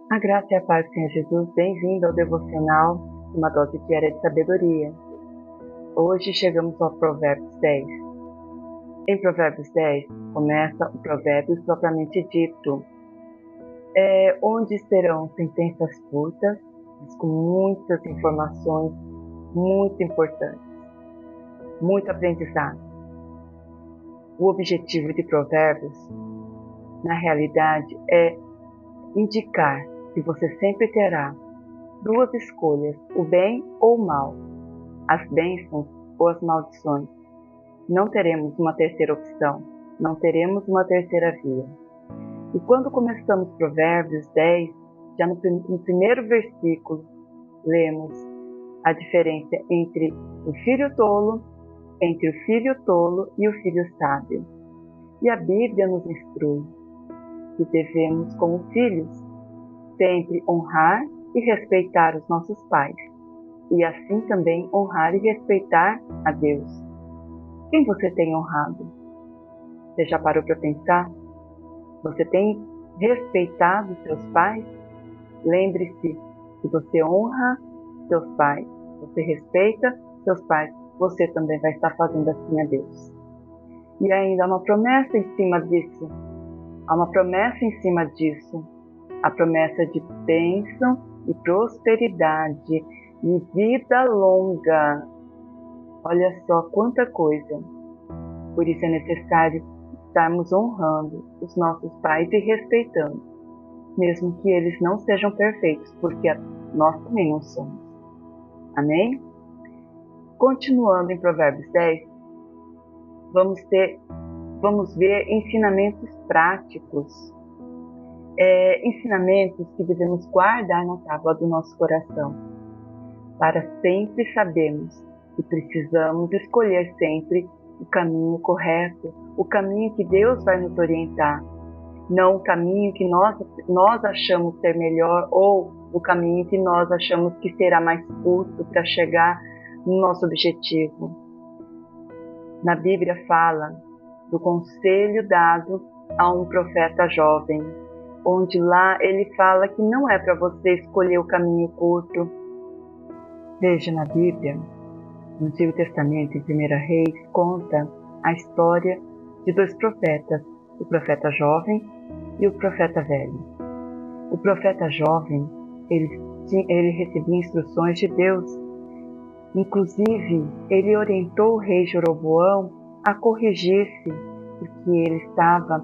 A graça e a paz do Senhor Jesus, bem-vindo ao devocional, uma dose diária de sabedoria. Hoje chegamos ao Provérbios 10. Em Provérbios 10 começa o provérbio propriamente dito, onde serão sentenças curtas, mas com muitas informações muito importantes, muito aprendizado. O objetivo de Provérbios, na realidade, é indicar que você sempre terá duas escolhas, o bem ou o mal, as bênçãos ou as maldições. Não teremos uma terceira opção, não teremos uma terceira via. E quando começamos Provérbios 10, já no primeiro versículo, lemos a diferença entre o filho tolo e o filho sábio. E a Bíblia nos instrui que devemos, como filhos, sempre honrar e respeitar os nossos pais, e assim também honrar e respeitar a Deus. Quem você tem honrado? Você já parou para pensar? Você tem respeitado seus pais? Lembre-se que você honra seus pais, você respeita seus pais, você também vai estar fazendo assim a Deus. E ainda há uma promessa em cima disso. A promessa de bênção e prosperidade e vida longa. Olha só quanta coisa. Por isso é necessário estarmos honrando os nossos pais e respeitando, mesmo que eles não sejam perfeitos, porque nós também não somos. Amém? Continuando em Provérbios 10, vamos ver ensinamentos práticos, ensinamentos que devemos guardar na tábua do nosso coração, para sempre sabermos que precisamos escolher sempre o caminho correto, o caminho que Deus vai nos orientar, não o caminho que nós achamos ser melhor ou o caminho que nós achamos que será mais curto para chegar no nosso objetivo. Na Bíblia fala do conselho dado a um profeta jovem, onde lá ele fala que não é para você escolher o caminho curto. Veja na Bíblia, no Antigo Testamento, em 1 Reis, conta a história de dois profetas, o profeta jovem e o profeta velho. O profeta jovem, ele recebia instruções de Deus. Inclusive, ele orientou o rei Jeroboão a corrigir-se, porque ele estava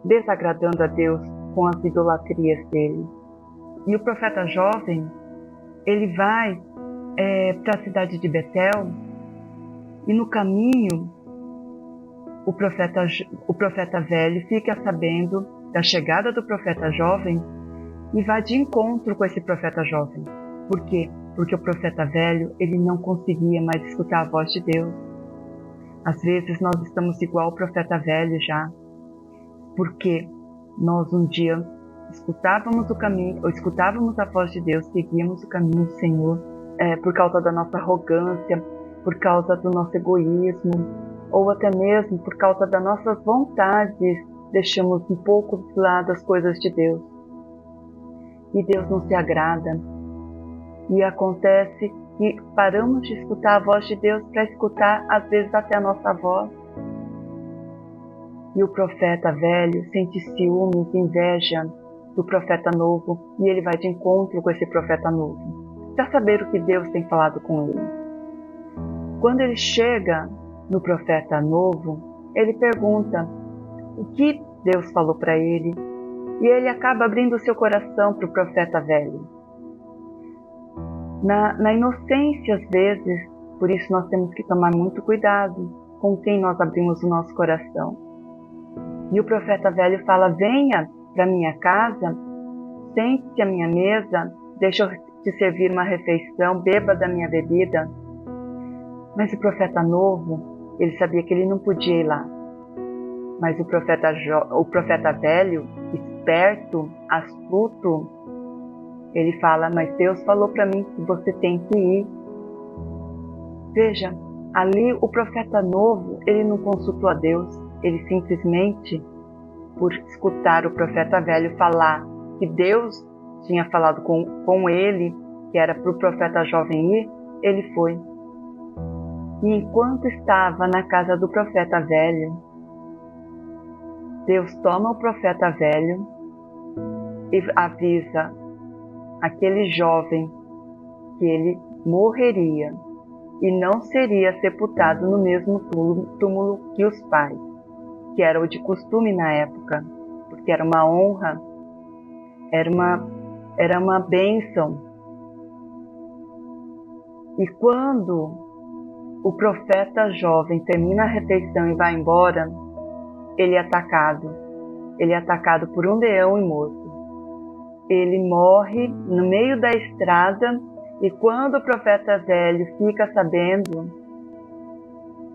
desagradando a Deus com as idolatrias dele. E o profeta jovem, ele vai para a cidade de Betel, e no caminho o profeta velho fica sabendo da chegada do profeta jovem e vai de encontro com esse profeta jovem. Por quê? Porque o profeta velho, ele não conseguia mais escutar a voz de Deus. Às vezes nós estamos igual ao profeta velho já, porque nós um dia escutávamos a voz de Deus, seguíamos o caminho do Senhor, por causa da nossa arrogância, por causa do nosso egoísmo, ou até mesmo por causa das nossas vontades, deixamos um pouco de lado as coisas de Deus. E Deus não se agrada. E acontece que paramos de escutar a voz de Deus para escutar, às vezes, até a nossa voz. E o profeta velho sente ciúmes, inveja do profeta novo, e ele vai de encontro com esse profeta novo, para saber o que Deus tem falado com ele. Quando ele chega no profeta novo, ele pergunta o que Deus falou para ele, e ele acaba abrindo o seu coração para o profeta velho. Na inocência, às vezes, por isso nós temos que tomar muito cuidado com quem nós abrimos o nosso coração. E o profeta velho fala: venha para minha casa, sente-se à minha mesa, deixa eu te servir uma refeição, beba da minha bebida. Mas o profeta novo, ele sabia que ele não podia ir lá. Mas o profeta velho, esperto, astuto, ele fala: mas Deus falou para mim que você tem que ir. Veja, ali o profeta novo, ele não consultou a Deus, ele simplesmente, por escutar o profeta velho falar que Deus tinha falado com ele, que era para o profeta jovem ir, ele foi. E enquanto estava na casa do profeta velho, Deus toma o profeta velho e avisa aquele jovem que ele morreria e não seria sepultado no mesmo túmulo que os pais, que era o de costume na época, porque era uma honra, era uma bênção. E quando o profeta jovem termina a refeição e vai embora, ele é atacado. Ele é atacado por um leão e morto. Ele morre no meio da estrada e quando o profeta velho fica sabendo,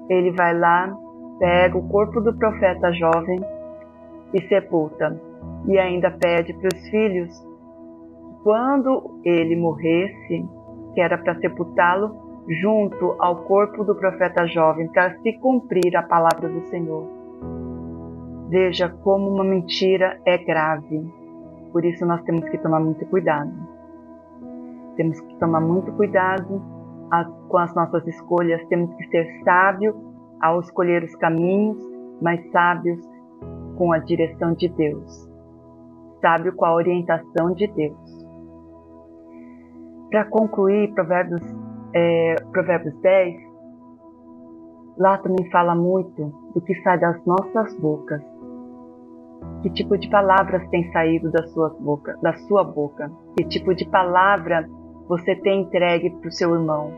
ele vai lá, pega o corpo do profeta jovem e sepulta. E ainda pede para os filhos, quando ele morresse, que era para sepultá-lo junto ao corpo do profeta jovem, para se cumprir a palavra do Senhor. Veja como uma mentira é grave. Por isso nós temos que tomar muito cuidado. Temos que tomar muito cuidado com as nossas escolhas. Temos que ser sábios ao escolher os caminhos, mas sábios com a direção de Deus. Sábio com a orientação de Deus. Para concluir, Provérbios 10, lá também fala muito do que sai das nossas bocas. Que tipo de palavras tem saído da sua boca? Que tipo de palavra você tem entregue para o seu irmão?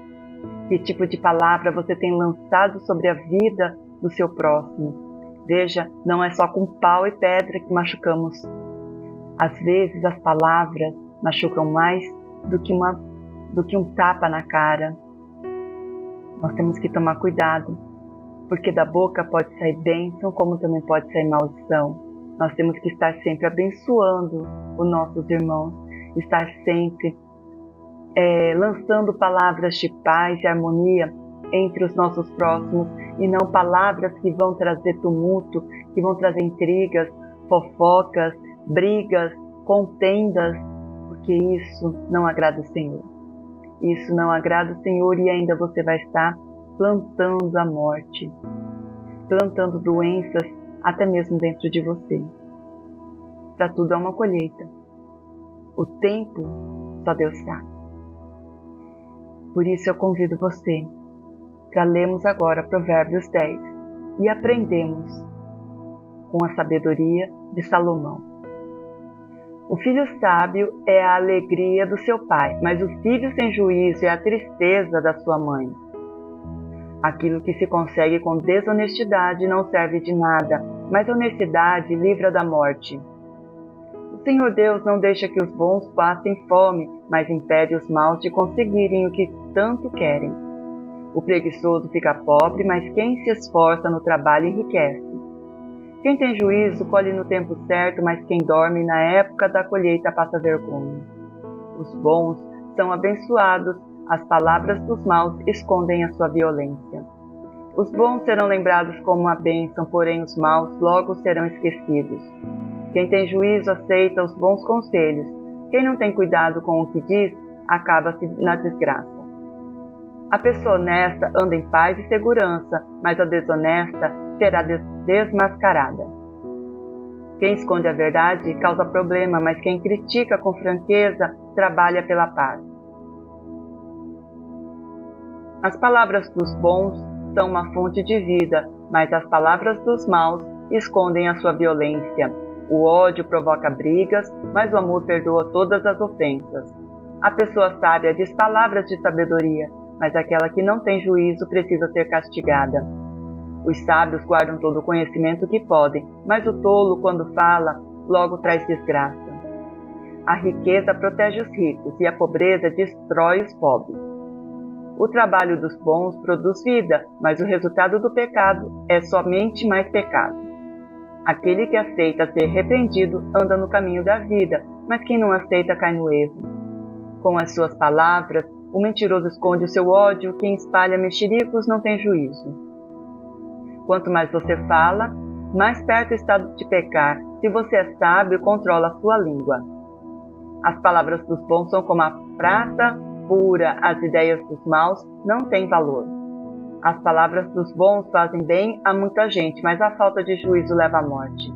Que tipo de palavra você tem lançado sobre a vida do seu próximo? Veja, não é só com pau e pedra que machucamos. Às vezes as palavras machucam mais do que um tapa na cara. Nós temos que tomar cuidado, porque da boca pode sair bênção, como também pode sair maldição. Nós temos que estar sempre abençoando os nossos irmãos, estar sempre lançando palavras de paz e harmonia entre os nossos próximos, e não palavras que vão trazer tumulto, que vão trazer intrigas, fofocas, brigas, contendas, porque isso não agrada o Senhor. Isso não agrada o Senhor e ainda você vai estar plantando a morte, plantando doenças até mesmo dentro de você. Para tudo há uma colheita. O tempo só Deus sabe. Por isso eu convido você para lermos agora Provérbios 10 e aprendemos com a sabedoria de Salomão. O filho sábio é a alegria do seu pai, mas o filho sem juízo é a tristeza da sua mãe. Aquilo que se consegue com desonestidade não serve de nada, mas a honestidade livra da morte. O Senhor Deus não deixa que os bons passem fome, mas impede os maus de conseguirem o que tanto querem. O preguiçoso fica pobre, mas quem se esforça no trabalho enriquece. Quem tem juízo colhe no tempo certo, mas quem dorme na época da colheita passa vergonha. Os bons são abençoados, as palavras dos maus escondem a sua violência. Os bons serão lembrados como uma bênção, porém os maus logo serão esquecidos. Quem tem juízo aceita os bons conselhos. Quem não tem cuidado com o que diz, acaba-se na desgraça. A pessoa honesta anda em paz e segurança, mas a desonesta será desmascarada. Quem esconde a verdade causa problema, mas quem critica com franqueza trabalha pela paz. As palavras dos bons são uma fonte de vida, mas as palavras dos maus escondem a sua violência. O ódio provoca brigas, mas o amor perdoa todas as ofensas. A pessoa sábia diz palavras de sabedoria, mas aquela que não tem juízo precisa ser castigada. Os sábios guardam todo o conhecimento que podem, mas o tolo, quando fala, logo traz desgraça. A riqueza protege os ricos e a pobreza destrói os pobres. O trabalho dos bons produz vida, mas o resultado do pecado é somente mais pecado. Aquele que aceita ser repreendido anda no caminho da vida, mas quem não aceita cai no erro. Com as suas palavras, o mentiroso esconde o seu ódio, quem espalha mexericos não tem juízo. Quanto mais você fala, mais perto está de pecar. Se você é sábio, controla a sua língua. As palavras dos bons são como a prata pura, as ideias dos maus não têm valor. As palavras dos bons fazem bem a muita gente, mas a falta de juízo leva à morte.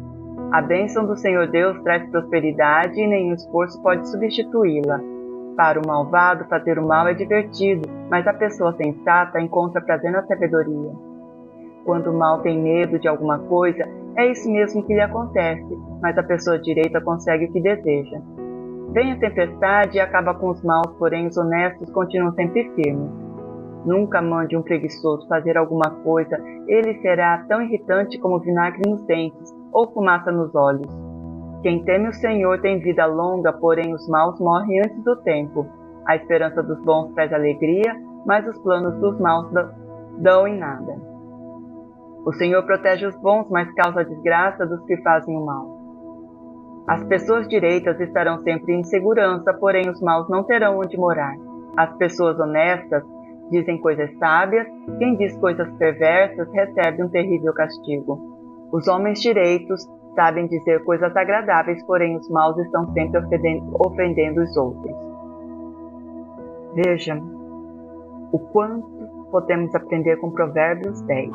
A bênção do Senhor Deus traz prosperidade e nenhum esforço pode substituí-la. Para o malvado, fazer o mal é divertido, mas a pessoa sensata encontra prazer na sabedoria. Quando o mal tem medo de alguma coisa, é isso mesmo que lhe acontece, mas a pessoa direita consegue o que deseja. Vem a tempestade e acaba com os maus, porém os honestos continuam sempre firmes. Nunca mande um preguiçoso fazer alguma coisa, ele será tão irritante como vinagre nos dentes ou fumaça nos olhos. Quem teme o Senhor tem vida longa, porém os maus morrem antes do tempo. A esperança dos bons traz alegria, mas os planos dos maus dão em nada. O Senhor protege os bons, mas causa a desgraça dos que fazem o mal. As pessoas direitas estarão sempre em segurança, porém os maus não terão onde morar. As pessoas honestas dizem coisas sábias, quem diz coisas perversas recebe um terrível castigo. Os homens direitos sabem dizer coisas agradáveis, porém os maus estão sempre ofendendo os outros. Veja o quanto podemos aprender com Provérbios 10.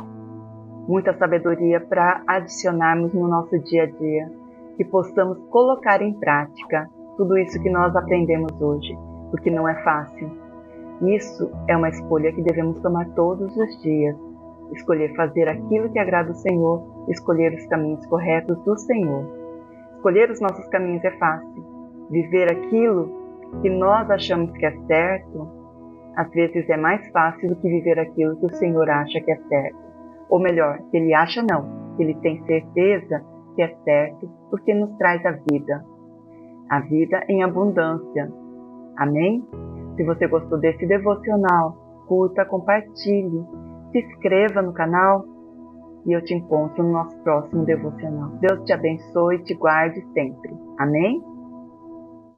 Muita sabedoria para adicionarmos no nosso dia a dia, que possamos colocar em prática tudo isso que nós aprendemos hoje, porque não é fácil. Isso é uma escolha que devemos tomar todos os dias. Escolher fazer aquilo que agrada ao Senhor, escolher os caminhos corretos do Senhor. Escolher os nossos caminhos é fácil. Viver aquilo que nós achamos que é certo, às vezes é mais fácil do que viver aquilo que o Senhor acha que é certo. Ou melhor, que Ele acha não, que Ele tem certeza que é certo, porque nos traz a vida em abundância. Amém? Se você gostou desse devocional, curta, compartilhe, se inscreva no canal e eu te encontro no nosso próximo devocional. Deus te abençoe e te guarde sempre. Amém?